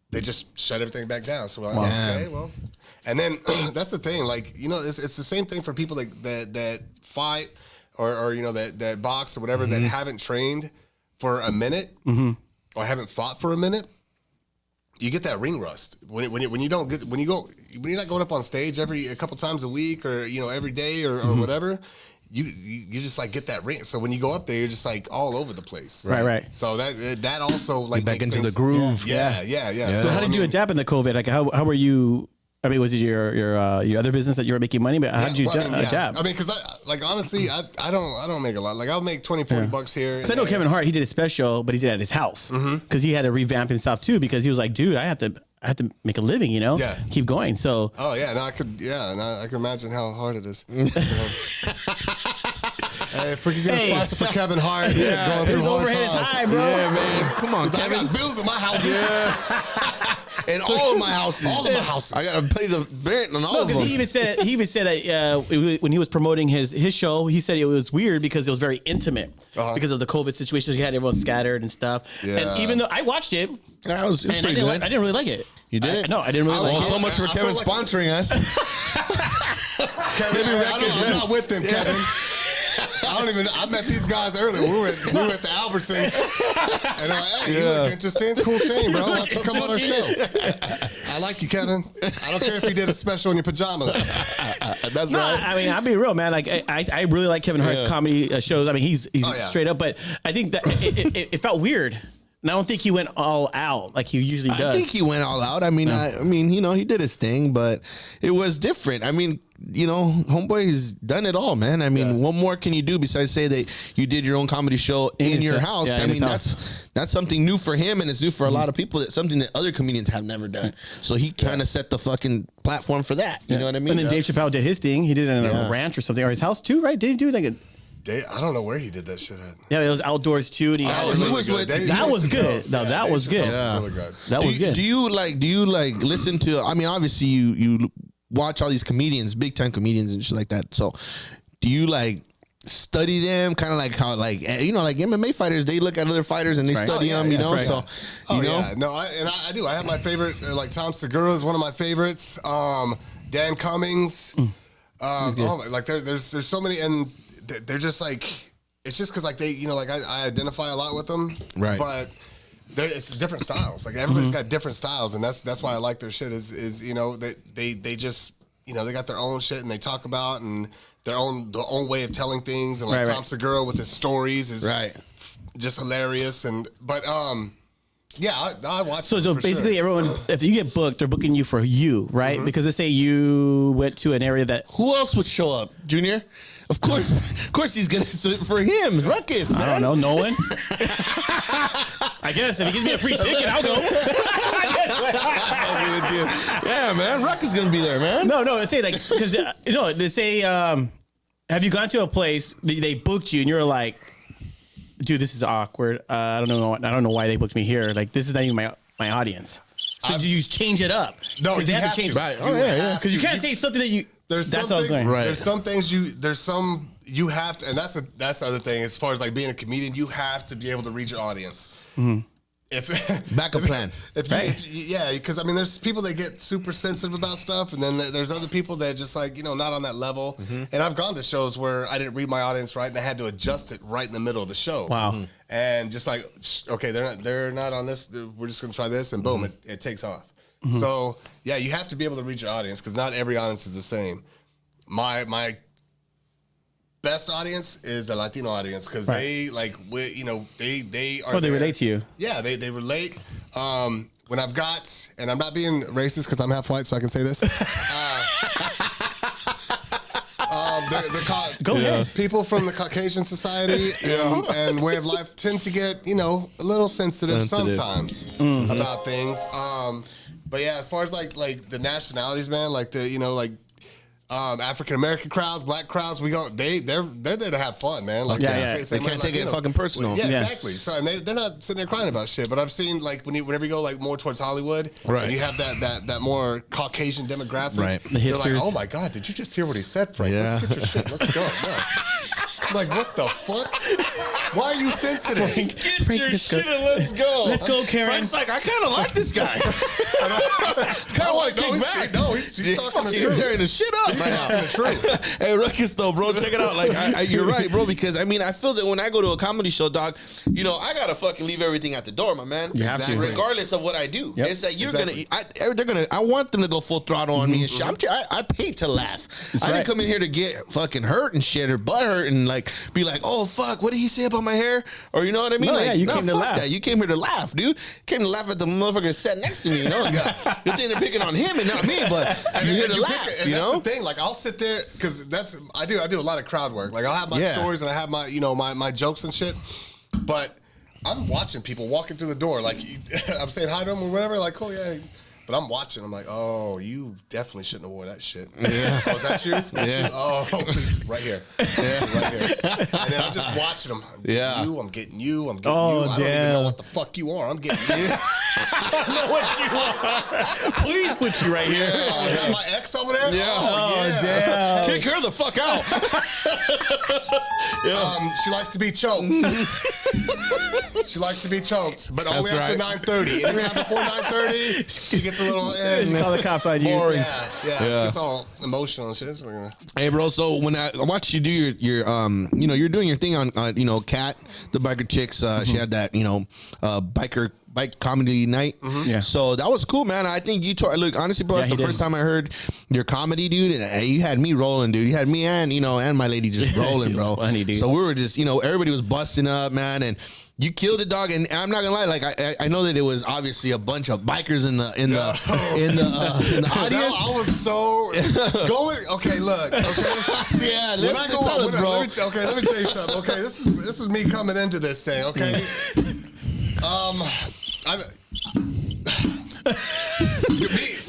they just shut everything back down. So we're like, okay, well, and then that's the thing, like it's the same thing for people that fight or that box or whatever that haven't trained for a minute or haven't fought for a minute. You get that ring rust when you're not going up on stage a couple times a week or every day or whatever. You just like get that ring. So when you go up there, you're just like all over the place. Right. So that also like Back makes into things, the groove. Yeah. So how did you adapt in the COVID? Like how were you I mean, was it your other business that you were making money? But how did you adapt? I mean, because honestly, I don't make a lot. Like I'll make 20, 40 bucks here. Because I know Kevin Hart, he did a special, but he did it at his house because he had to revamp himself too. Because he was like, dude, I have to make a living, you know, keep going. So I can imagine how hard it is. Hey, if we could get a sponsor for Kevin Hart, going through his overhead is high, bro. Yeah, man. Come on, I Kevin. got bills in my house. And all of my houses. All of my houses. I gotta pay the rent on all of them. Because he even said that when he was promoting his show, he said it was weird because it was very intimate because of the COVID situation. He had everyone scattered and stuff. Yeah. And even though I watched it, Yeah, it was pretty good. I didn't really like it. You did it? No, I didn't really like Well, it. so much for Kevin sponsoring us. Kevin, I'm not with them, Kevin. I met these guys earlier. We were at the Albertsons. And they're like, hey, you look interesting. Cool chain, bro. Why don't you come on our show? I like you, Kevin. I don't care if you did a special in your pajamas. That's No, right. I mean, I'll be real, man. Like, I really like Kevin Hart's comedy shows. I mean, he's straight up, but I think that it felt weird. And I don't think he went all out like he usually does. I think he went all out. I mean, I mean, you know, he did his thing, but it was different. I mean, you know, homeboy's done it all, man. I mean, what more can you do besides say that you did your own comedy show in your house? Yeah, I mean, that's something new for him, and it's new for a lot of people. That's something that other comedians have never done. So he kind of set the fucking platform for that. You know what I mean? And then Dave Chappelle did his thing. He did it in a ranch or something, or his house too, right? Did he do like a... I don't know where he did that shit at. Yeah, it was outdoors too. And That was good. That was good. No, that was good. That was really good. That was good. Do you like listen to? I mean, obviously you watch all these comedians, big time comedians and shit like that. So, do you like study them? Kind of like how like you know like MMA fighters, they look at other fighters and they study them. You know, so you know. Yeah. No, I do. I have my favorite. Like Tom Segura is one of my favorites. Dan Cummings. Like there's so many, and they're just like, it's just because like they, you know, like I identify a lot with them, right? But it's different styles. Like everybody's got different styles, and that's why I like their shit. Is you know they just, you know, they got their own shit and they talk about and their own way of telling things, and like Tom Segura with his stories is just hilarious. And but yeah, I watch. So basically, everyone, if you get booked, they're booking you for you, right? Because let's say you went to an area that who else would show up, Junior? Of course, he's gonna for him. Ruckus, man. I don't know, Nolan. I guess if he gives me a free ticket, I'll go. Yeah, man. Ruckus is gonna be there, man. No, let's say like because they say, have you gone to a place they booked you and you're like, dude, this is awkward. I don't know why they booked me here. Like this is not even my audience. So do you change it up? No, they have to change. Right. Oh yeah. Because you can't say something that you. There's that's some things. Right. There's some things you have to, and that's the other thing. As far as like being a comedian, you have to be able to read your audience. Mm-hmm. If backup plan, because I mean, there's people that get super sensitive about stuff, and then there's other people that just like, you know, not on that level. Mm-hmm. And I've gone to shows where I didn't read my audience right, and I had to adjust it right in the middle of the show. Wow. Mm-hmm. And just like, okay, they're not on this. We're just gonna try this, and boom, it takes off. Mm-hmm. So yeah, you have to be able to read your audience because not every audience is the same. My best audience is the Latino audience because they like they are. Oh, they relate to you. Yeah, they relate. When I've got, and I'm not being racist because I'm half white, so I can say this. Go ahead. People from the Caucasian society and way of life tend to get, you know, a little sensitive. Sometimes about things. But yeah, as far as like the nationalities, man, like the, you know, like African American crowds, black crowds, they're there to have fun, man. Like they can't take it fucking personal. Yeah, exactly. So and they're not sitting there crying about shit. But I've seen like whenever you go like more towards Hollywood, and you have that more Caucasian demographic, right? The they're hipsters. like, oh my god, did you just hear what he said, Frank? Yeah. Let's get your shit. Let's go. Yeah. I'm like, what the fuck? Why are you sensitive? Get your shit and let's go. Let's go, Karen. Frank's like, I kind of like this guy. Kind of want to kick back. No, he's talking the He's truth. tearing the shit up. He's talking the truth. Hey, Ruckus, though, bro, check it out. Like, you're right, bro, because I mean, I feel that when I go to a comedy show, dog, you know, I gotta fucking leave everything at the door, my man. You have to. Regardless of what I do. Yep. It's that I want them to go full throttle on me and shit. I paid to laugh. I didn't come in here to get fucking hurt and shit or butt hurt and like be like, oh fuck, what did he say about my hair? Or you know what I mean? No, like, yeah, you came to laugh. That. You came here to laugh, dude. Came to laugh at the motherfucker sat next to me, you know? You think they're picking on him and not about me, but And you're here to you laugh, pick it, and you that's know? the thing. Like I'll sit there because I do a lot of crowd work. Like I'll have my stories and I have my my jokes and shit. But I'm watching people walking through the door. Like I'm saying hi to them or whatever. Like oh yeah. But I'm watching. I'm like, oh, you definitely shouldn't have worn that shit. Yeah. Oh, is that you? That's you? Oh, please, right here. Yeah. Right here. And then I'm just watching them. I'm getting you. I'm getting you. I'm getting you. I don't even know what the fuck you are. I'm getting you. I don't know what you are. Please put you right here. Oh, is that my ex over there? Yeah. Oh, yeah. Damn. Kick her the fuck out. She likes to be choked. She likes to be choked, but only after 9:30. Anytime before 9:30, she gets a little. You call the cops on you. Yeah. She gets all emotional and shit. Hey, bro. So when I watched you do your you're doing your thing on Kat, the biker chicks. She had that bike comedy night. Yeah. So that was cool, man. I think you look, honestly, bro, Yeah, that's the he first did. time I heard your comedy, dude. And you had me rolling, dude. You had me and my lady just rolling, It was bro. funny, dude. So we were just, everybody was busting up, man, and you killed it, dog. And I'm not gonna lie, like I know that it was obviously a bunch of bikers in the audience. I was so going. Okay, look. Okay. Yeah, When I go tell us, bro. let me tell you something. Okay, this is me coming into this thing. Okay.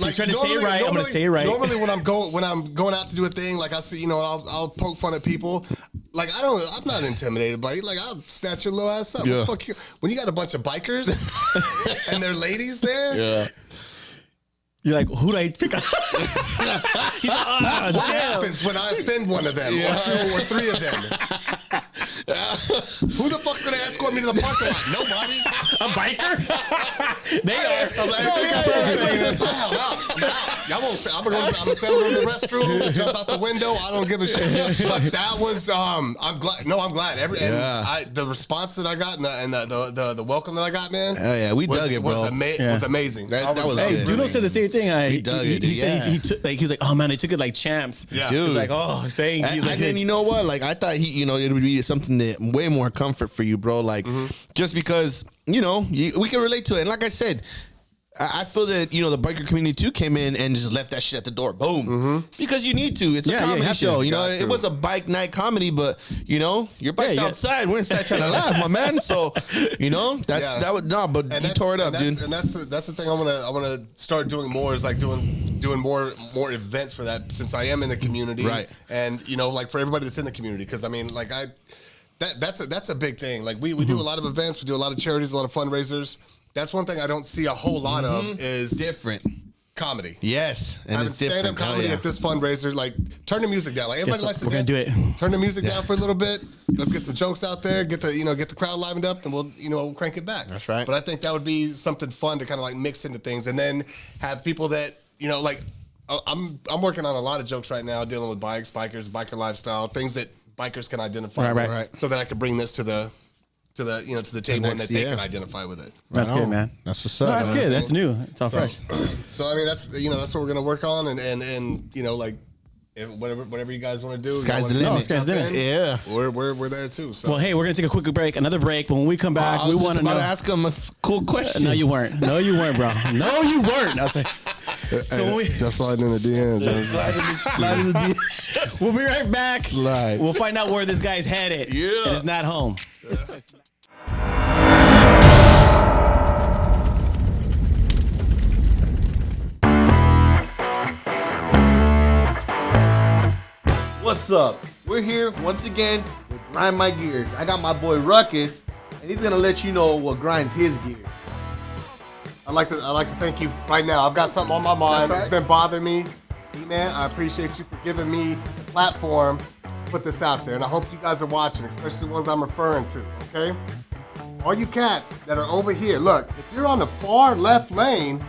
Like, trying to say it right. I'm gonna say it right. Normally, when I'm going out to do a thing, like I see, I'll poke fun at people. Like I'm not intimidated by you. Like I'll snatch your little ass up. Yeah. Fuck you. When you got a bunch of bikers and they're ladies there, Yeah. You're like, who do I pick up? He's like, what happens when I offend one of them, or two, or three of them? Who the fuck's gonna escort me to the parking lot? Nobody. a biker? They are. I'm like, I'm out. Y'all won't. I'm gonna send her to the restroom, jump out the window. I don't give a shit. But that was. I'm glad. No, I'm glad. The response that I got and the welcome that I got, man. Oh yeah, we dug it, bro. Was amazing. That was Hey, good. Juno said the same thing. He dug it, He said yeah. he took he was like, oh man, they took it like champs. Yeah. Dude. He's like, oh, thank you. And then you know what? Like I thought it would be something that way more comfort for you, bro. Like just because we can relate to it. And like I said, I feel that the biker community too came in and just left that shit at the door. Boom, because you need to. It's a Yeah, you comedy have to. show. Got It to. was a bike night comedy, but your bike's Yeah, outside. We're inside trying to laugh, my man. So that would but you tore it up, dude. And that's the thing I want to start doing more is like doing more events for that, since I am in the community, Right. And like for everybody that's in the community, because I mean like that's a big thing. Like we do a lot of events, we do a lot of charities, a lot of fundraisers. That's one thing I don't see a whole lot of is Different. comedy. Yes, and Having it's different. stand-up comedy at this fundraiser, like turn the music down. Like everybody what? likes to We're gonna dance. do it. Turn the music down for a little bit. Let's get some jokes out there. Get the crowd livened up, and we'll crank it back. That's right. But I think that would be something fun to kind of like mix into things, and then have people that like I'm working on a lot of jokes right now, dealing with bikes, bikers, biker lifestyle, things that bikers can identify with, Right. so that I could bring this to the table and that they can identify with it. That's good, man. That's what's No, up. that's man. good. That's new. It's all fresh. So I mean that's what we're gonna work on, and like whatever you guys want to do. Sky's the y'all wanna limit. jump Sky's the limit. in, Yeah. We're there too. So. Well, hey, we're gonna take a quick break. Another break. When we come back, I we was want just to about know. to ask him a cool question. No, you weren't. No, you weren't, bro. No, you weren't. I was like, so when we just sliding in the DMs. slide in the D- we'll be right back. Slide. We'll find out where this guy's headed. Yeah. And it's not home. What's up? We're here once again with Grind My Gears. I got my boy Ruckus, and he's gonna let you know what grinds his gears. I'd like to thank you right now. I've got something on my mind. That's right. It's been bothering me. E-Man, I appreciate you for giving me the platform to put this out there. And I hope you guys are watching, especially the ones I'm referring to, okay? All you cats that are over here, look, if you're on the far left lane,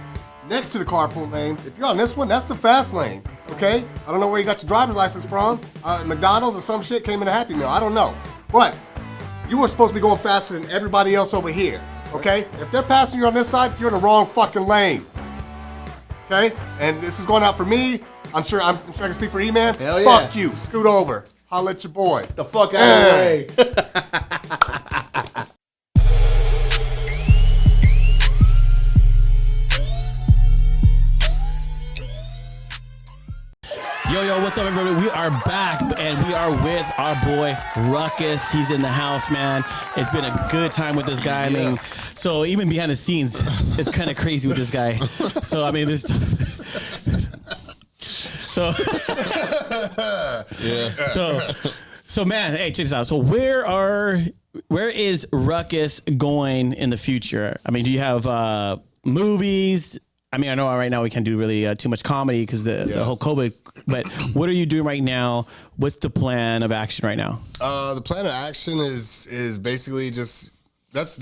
next to the carpool lane, if you're on this one, that's the fast lane, okay? I don't know where you got your driver's license from. McDonald's or some shit came in a Happy Meal. I don't know. But you were supposed to be going faster than everybody else over here, okay? If they're passing you on this side, you're in the wrong fucking lane, okay? And this is going out for me. I'm sure I can speak for E-Man. Hell yeah. Fuck you. Scoot over. Holla at your boy. The fuck out of the way. What's up, everybody? We are back, and we are with our boy Ruckus. He's in the house, man. It's been a good time with this guy. I mean, so even behind the scenes, it's kind of crazy with this guy. So I mean, there's. So. So man, hey, check this out. So where is Ruckus going in the future? I mean, do you have movies? I mean, I know right now we can't do really too much comedy because the whole COVID. But what are you doing right now? What's the plan of action right now? The plan of action is basically just that's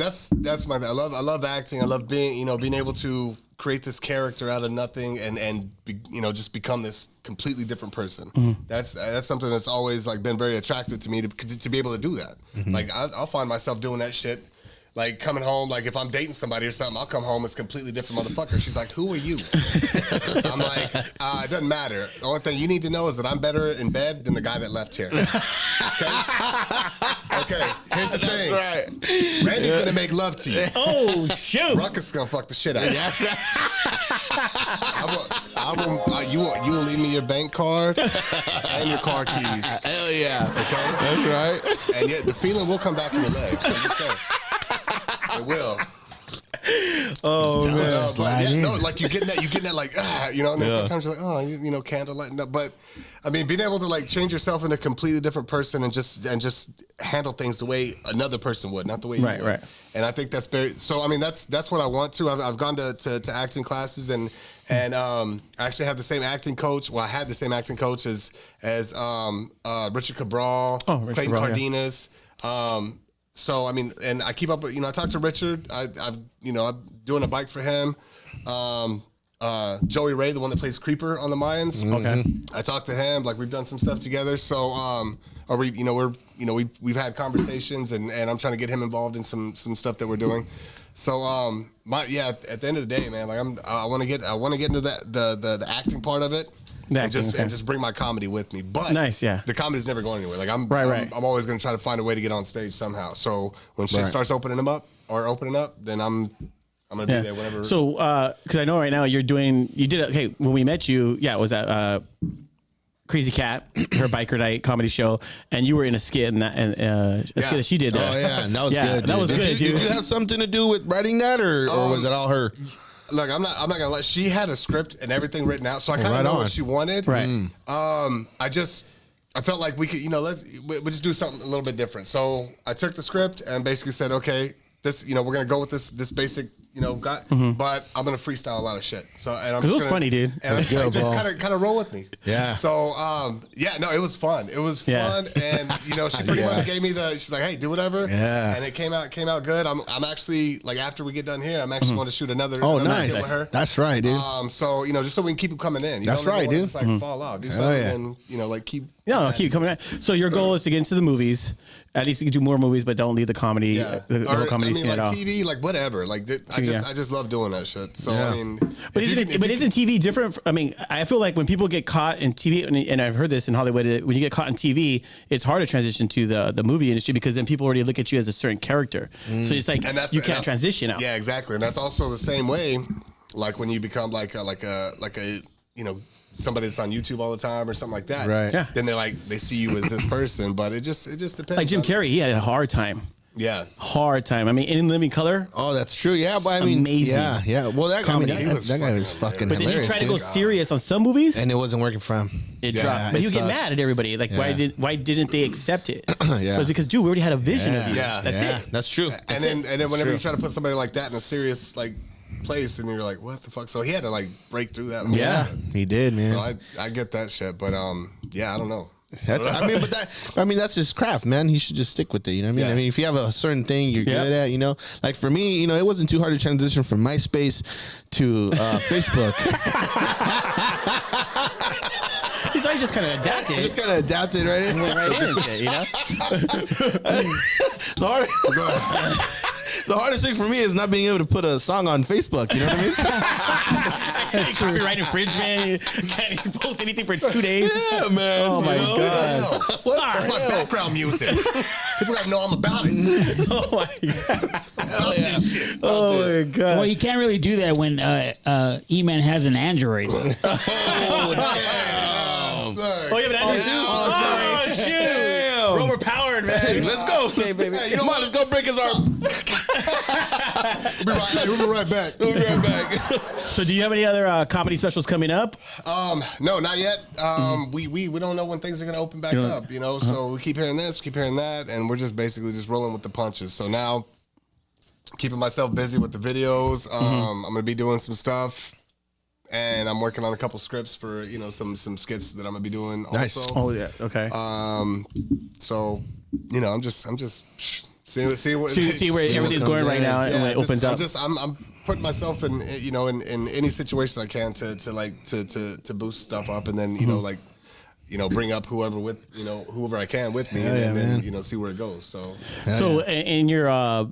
my thing. I love acting. I love being able to create this character out of nothing and just become this completely different person. Mm-hmm. That's something that's always like been very attractive to me to be able to do that. Mm-hmm. Like I'll find myself doing that shit. Like coming home, like if I'm dating somebody or something, I'll come home as a completely different motherfucker. She's like, "Who are you?" I'm like, "It doesn't matter. The only thing you need to know is that I'm better in bed than the guy that left here." Okay. Here's the thing. Right. Randy's gonna make love to you. Oh shoot! Ruckus is gonna fuck the shit out of you. You will leave me your bank card and your car keys. Hell yeah. Okay. That's right. And yet the feeling will come back in your legs. So just saying. It will. Oh man! Like you're getting that like and then sometimes you're like candlelight. No, but I mean, being able to like change yourself into a completely different person and just handle things the way another person would, not the way you would. Right. And I think that's very. So I mean, that's what I want to. I've gone to acting classes and I actually have the same acting coach. Well, I had the same acting coach as Richard Cabral, Clayton Cardenas. So I mean, and I keep up with I talk to Richard. I'm doing a bike for him. Joey Ray, the one that plays Creeper on the Mayans. Okay. I talked to him. Like we've done some stuff together. So we've had conversations and I'm trying to get him involved in some stuff that we're doing. So at the end of the day, man, like I want to get into the acting part of it. And just bring my comedy with me. But the comedy's never going anywhere. Like I'm always going to try to find a way to get on stage somehow. So when shit starts opening up, then I'm going to be there whenever. So because I know right now when we met you, it was at Crazy Cat, her biker night comedy show, and you were in a skit skit that she did there. Oh yeah, and that was good. That was good. Did you have something to do with writing that, or was it all her? Look, I'm not gonna let. She had a script and everything written out, so I kind of know what she wanted. Right. I felt like we could, we just do something a little bit different. So I took the script and basically said, okay, this, we're gonna go with this basic, guy, but I'm gonna freestyle a lot of shit. So and I'm. It was funny, dude. And just kind of roll with me. Yeah. So it was fun. It was fun, and she pretty much gave me she's like, hey, do whatever. Yeah. And it came out good. I'm actually like after we get done here, I'm actually going to shoot another. Oh, another nice. skit with her. That's right, dude. So just so we can keep them coming in. That's right, dude. Just like fall out, do something, and like keep. No, keep coming out. So your goal is to get into the movies. At least you can do more movies, but don't leave the comedy. Yeah. The whole comedy scene like at all. TV, like whatever. Like I just love doing that shit. So I mean, but isn't TV different? I mean, I feel like when people get caught in TV, and I've heard this in Hollywood, when you get caught in TV, it's hard to transition to the movie industry because then people already look at you as a certain character. So it's like you can't transition out. Yeah, exactly. And that's also the same way, like when you become like a somebody that's on YouTube all the time or something like that. Right. Yeah. Then they see you as this person, but it just depends. Like Jim Carrey, he had a hard time. Yeah. Hard time. I mean, In Living Color. Oh, that's true. Yeah, but I mean, amazing. Yeah. Well, that guy was fucking But hilarious. did he try to go serious on some movies? And it wasn't working for him. It dropped. But he would get mad at everybody. Like, why didn't they accept it? Yeah. It was because, dude, we already had a vision of you. Yeah. That's it. That's true. And then whenever you try to put somebody like that in a serious place, and you're like, what the fuck? So he had to break through that. Yeah, he did, man. So I get that shit, but I don't know. That's his craft, man. He should just stick with it. You know what I mean? Yeah. I mean, if you have a certain thing you're good at, like for me, it wasn't too hard to transition from MySpace to Facebook. He's always just kind of adapted. Just kind of adapted right in. The hardest thing for me is not being able to put a song on Facebook. You know what I mean? Copyright infringement. You can't post anything for 2 days. Yeah, man. Oh my god. Sorry. My background music. People gotta know I'm about it. Oh my god. About this shit. Oh my god. Well, you can't really do that when E-Man has an Android. Oh, damn. Oh, you have an Android too? Oh, shoot. Damn. We're overpowered, man. Let's go. Okay, baby. Hey, you know Come on, what? let's go break his arms. We'll be right back. We'll be right back. So, do you have any other comedy specials coming up? No, not yet. We don't know when things are gonna open back up, you know. So we keep hearing this, keep hearing that, and we're just basically just rolling with the punches. So now, keeping myself busy with the videos. I'm gonna be doing some stuff, and I'm working on a couple scripts for some skits that I'm gonna be doing Nice. also. Oh, yeah. Okay. So I'm just see where everything's going right now and when it opens up. I'm putting myself in in any situation I can to boost stuff up, and then bring up whoever I can with me, and then see where it goes. So in your, are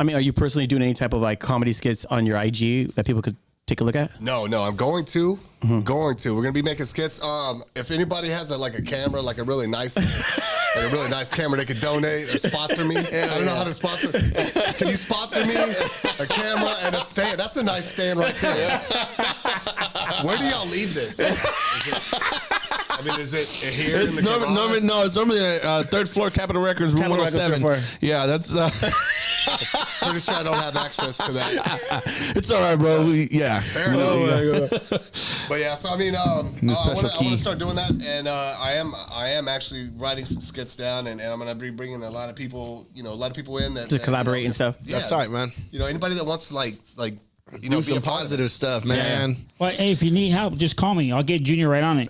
you personally doing any type of like comedy skits on your IG that people could take a look at? No, I'm going to. We're gonna be making skits. If anybody has a camera, like a really nice camera, they could donate or sponsor me. I don't know how to sponsor. Can you sponsor me a camera and a stand? That's a nice stand right there. Where do y'all leave this? Is it here in the garage? No, it's normally third floor Capitol Records, room Capitol Records, 107. Yeah, that's. Pretty sure I don't have access to that. It's all right, bro. Fair enough. But yeah, so I want to start doing that, and I am actually writing some skits down, and I'm gonna be bringing a lot of people, in that To collaborate and stuff. Yeah, That's tight, man. Anybody that wants to do be some a part of positive it. stuff, man. Well, hey, if you need help, just call me. I'll get Junior right on it.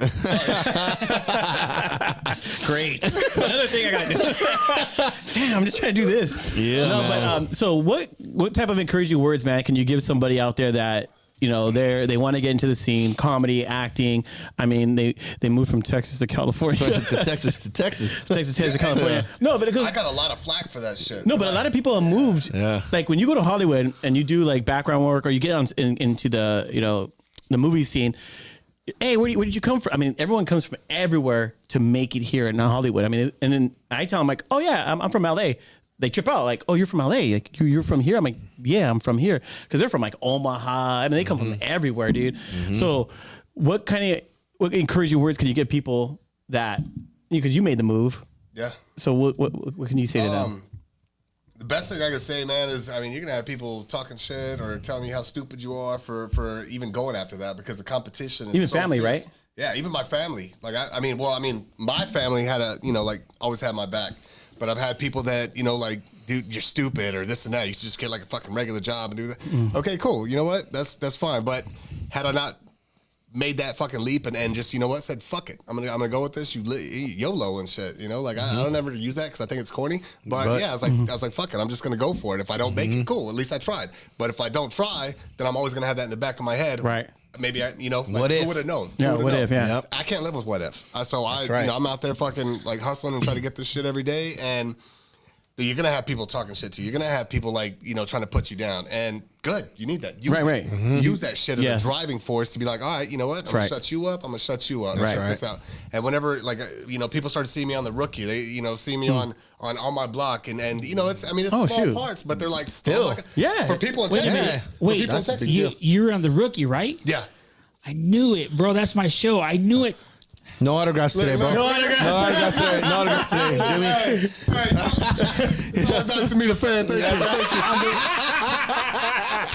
Great. Another thing I got to do. Damn, I'm just trying to do this. Yeah. No, but so what type of encouraging words, man, can you give somebody out there that they want to get into the scene, comedy, acting? They moved from Texas to California. Texas to California. No, but I got a lot of flack for that shit. No, but a lot of people have moved. Yeah. Like when you go to Hollywood and you do like background work, or you get into the the movie scene. Hey, where did you come from? Everyone comes from everywhere to make it here in Hollywood. And then I tell them like, oh yeah, I'm from LA. They trip out like, oh, you're from LA, like you're from here. I'm like, yeah, I'm from here, because they're from like Omaha. They come from everywhere, dude. So, what encouraging words can you give people that, because you made the move? Yeah. So what can you say to them? The best thing I can say, man, is you're gonna have people talking shit or telling you how stupid you are for even going after that, because the competition is even so family, fierce. right? Yeah, even my family. Like my family had always had my back. But I've had people that, dude, you're stupid or this and that. You should just get like a fucking regular job and do that. Okay, cool. You know what? That's fine. But had I not made that fucking leap and just, said, fuck it. I'm gonna go with this. YOLO and shit. I don't ever use that because I think it's corny. But yeah, I was like, fuck it. I'm just gonna go for it. If I don't make it, cool. At least I tried. But if I don't try, then I'm always gonna have that in the back of my head. Right. Maybe what if? Who would have known? Yeah, what if? Yeah. Yep. I can't live with what if. Right. I'm out there fucking like hustling and trying to get this shit every day, and you're gonna have people talking shit to you. You're gonna have people trying to put you down, and good, you need that. Use right. Use that shit as a driving force to be like, all right, you know what? I'm gonna shut you up. I'm gonna shut you up. Check this out. And whenever people start to see me on the Rookie, they see me on my block, and it's small parts, but they're like still for people in Texas. Wait, you're on the Rookie, right? Yeah. I knew it, bro. That's my show. I knew it. No autographs today, bro. No autographs. No autographs today. Nice to meet a fan. Thank you.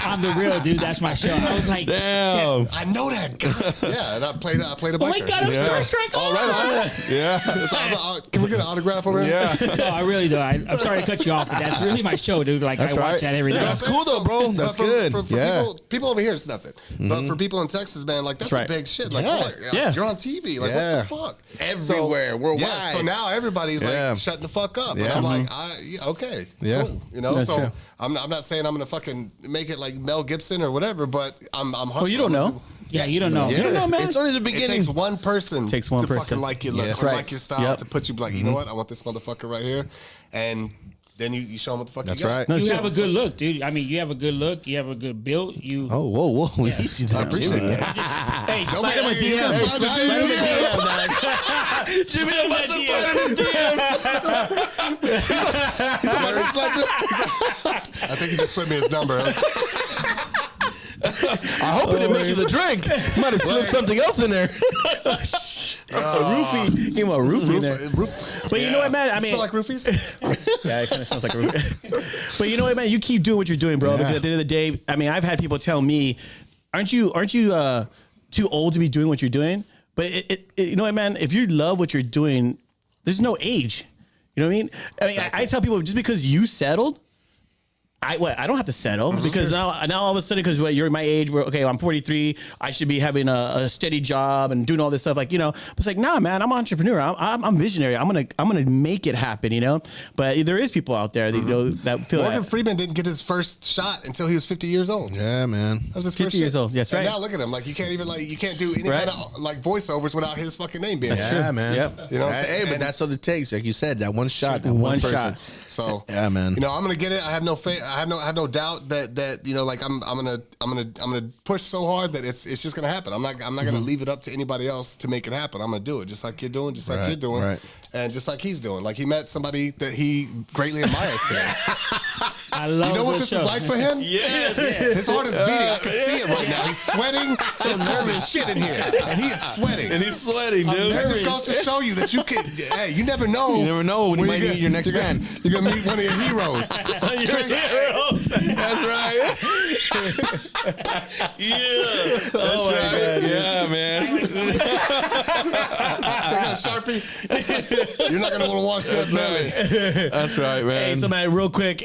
I'm the real dude. That's my show. I was like, Damn. I know that guy. Yeah, and I played a biker. oh my God, I'm starstruck. All right. Yeah. Can we get an autograph over here? Yeah. No, I really do. I'm sorry to cut you off, but that's really my show, dude. Like, I watch that every night. That's cool, though, bro. That's good. For people over here, it's nothing. But for people in Texas, man, like, that's a big shit. Like, you're on TV. Like, what the fuck? Everywhere, worldwide. Yeah, so now everybody's like, shut the fuck up. And I'm like, okay. Yeah. Cool. That's So true. I'm not saying I'm going to fucking make it like Mel Gibson or whatever, but I'm hustling. Well, you don't know. Yeah, you don't know. Yeah. You don't know, man. It's only the It beginning. takes one person to fucking like your look, That's or right. like your style, Yep. to put you like, you know what, I want this motherfucker right here. And then you show them what the fuck That's you got. right. No, You shit. have a good look, dude. You have a good look. You have a good build. You. Oh, whoa. Easy I down, appreciate Jimmy. that. Hey, slide him a Hey, DM. hey, slide him a DM. Jimmy, I'm about to slide him I think he just slipped me his number. I hope it didn't make you the drink. Might have slipped something else in there. roofie. Give him a roofie in there. But you know what, man? I mean, smell like roofies? yeah, it kind of smells like a roofie. But you know what, man? You keep doing what you're doing, bro. Because at the end of the day, I mean, I've had people tell me, aren't you too old to be doing what you're doing? But you know what, man? If you love what you're doing, there's no age. You know what I mean? I tell people, just because you settled, I don't have to settle because now all of a sudden, because you're my age, I'm 43, I should be having a steady job and doing all this stuff. Like, you know, it's like, nah, man, I'm an entrepreneur. I'm visionary. I'm gonna make it happen. You know, but there is people out there that, you know, that feel Morgan that. Freeman didn't get his first shot until he was 50 years old. Yeah, man. That was his 50 first years shit. old. That's And right. now look at him. Like, you can't do any Right. kind of like voiceovers without his fucking name being there. Yeah, man. Yep. You know what I'm saying? Hey, but And- that's what it takes. Like you said, that one shot, that One one person. shot. So Yeah, man. You know, I'm gonna get it. I have no faith. I have no doubt that you know, like I'm gonna push so hard that it's just gonna happen. I'm not gonna leave it up to anybody else to make it happen. I'm gonna do it just like you're doing, just like Right, you're doing, right. and just like he's doing. Like he met somebody that he greatly admires today. I love You know what this this show. is like for him? Yes. His heart is beating. I can see it right now. He's sweating. It's cold as shit in here, and he is sweating. And he's sweating, dude. That just goes to show you that you can. Hey, you never know. You never know when you might meet your next fan. You're gonna meet one of your heroes. That's right. Yeah. That's right. Yeah, man. They got a Sharpie. You're not gonna want to wash that belly. That's right, man. Hey, so man, real quick,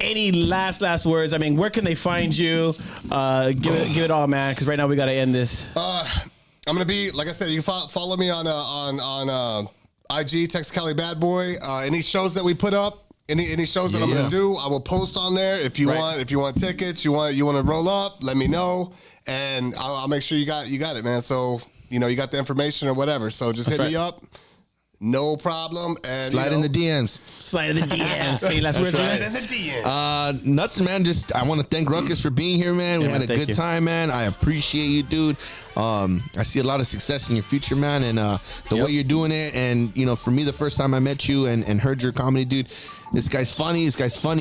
any last words? I mean, where can they find you? Give it all, man, because right now we got to end this. I'm gonna be, like I said, you follow me on IG, Texas Cali Bad Boy. Any shows that we put up, any shows that I'm gonna do, I will post on there. If you want tickets, you want to roll up, let me know, and I'll make sure you got it, man. So you know you got the information or whatever. So just hit me up. No problem. And Slide in the DMs. Slide in the DMs. Any last words? Slide man? in the DM. Nothing, man. Just I want to thank Ruckus for being here, man. We Yeah, had a thank good you. time, man. I appreciate you, dude. I see a lot of success in your future, man, and the way you're doing it. And you know, for me, the first time I met you and heard your comedy, dude, this guy's funny,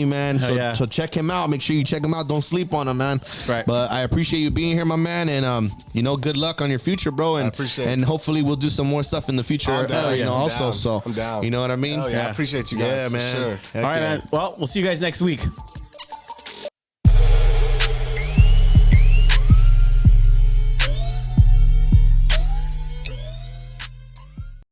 man. So, yeah. so check him out. Make sure you check him out. Don't sleep on him, man. That's right. But I appreciate you being here, my man, and you know, good luck on your future, bro. And I appreciate it. and hopefully we'll do some more stuff in the future. I'm down. You know, I'm also, down. so I'm down. You know what I mean? Hell yeah, I appreciate you guys. Yeah, for man. Sure. Heck All right, yeah. man. Well, we'll see you guys next week.